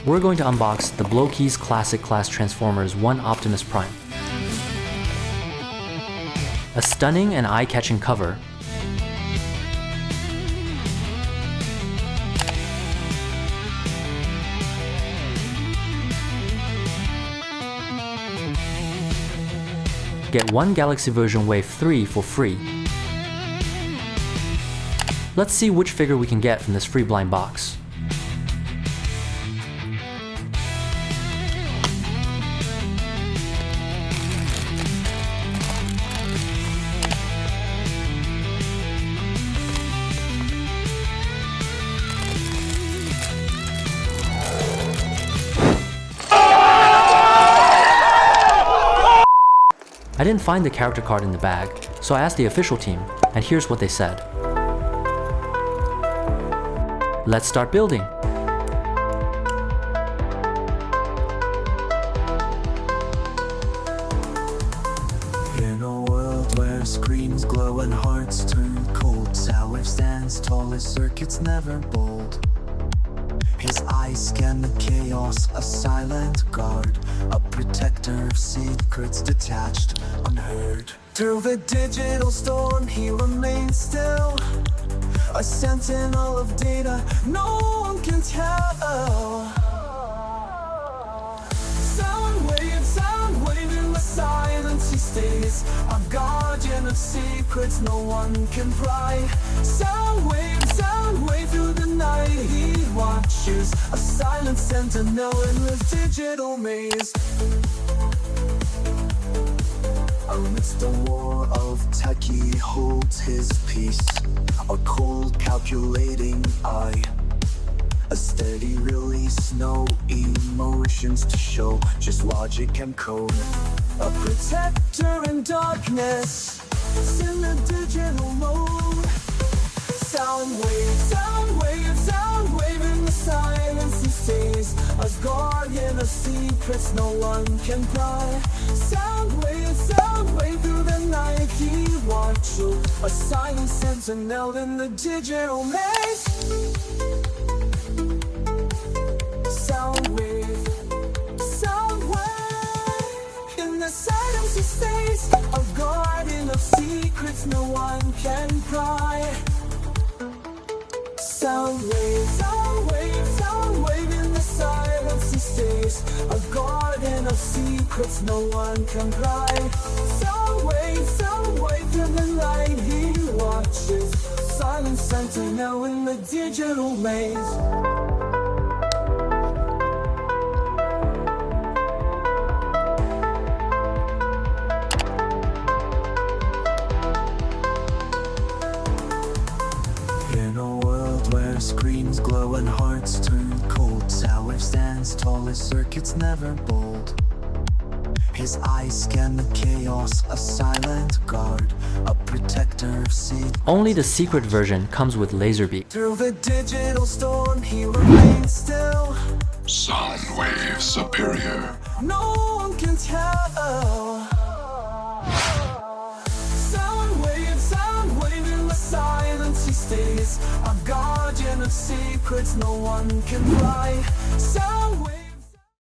we're going to unbox the Blokees Classic Class Transformers 1 Optimus Prime. A stunning and eye-catching cover, get one Galaxy version Wave 3 for free. Let's see which figure we can get from this free blind box. I didn't find the character card in the bag, so I asked the official team, and here's what they said. Let's start building. In a world where screens glow and hearts turn cold, Soundwave stands tall, his circuits never bold. His eyes scan the chaos, a silent guard, a protector of secrets detached, unheard. Through the digital storm he remains still, a sentinel of data no one can tell. Soundwave in the silence he stays, a guardian of secrets no one can pry. Soundwave through the night he watches, a silent sentinel in the digital maze. Amidst a war of tech he holds his peace, a cold calculating eye, a steady release, no emotions to show, just logic and code. A protector in darkness, in the digital mode. Soundwave in the silence he stays, a guardian of secrets no one can pry. Soundwave through the night he watches, a silent sentinel in the digital maze. Soundwave in the silence he stays, a guardian of secrets no one can pry. Soundwave in the silence he stays, a guardian of secrets no one can pry. Soundwave through the night he watches, silent sentinel in the digital maze. In a world where screens glow and hearts turn cold, Soundwave stands tall, his circuits never bold. His eyes scan the chaos, a silent guard, a protector of secrets. Only the secret version comes with laser beam. Through the digital storm he remains still, Soundwave superior. no one can tell. Soundwave in the silence he stays, a guardian of secrets no one can pry. Soundwave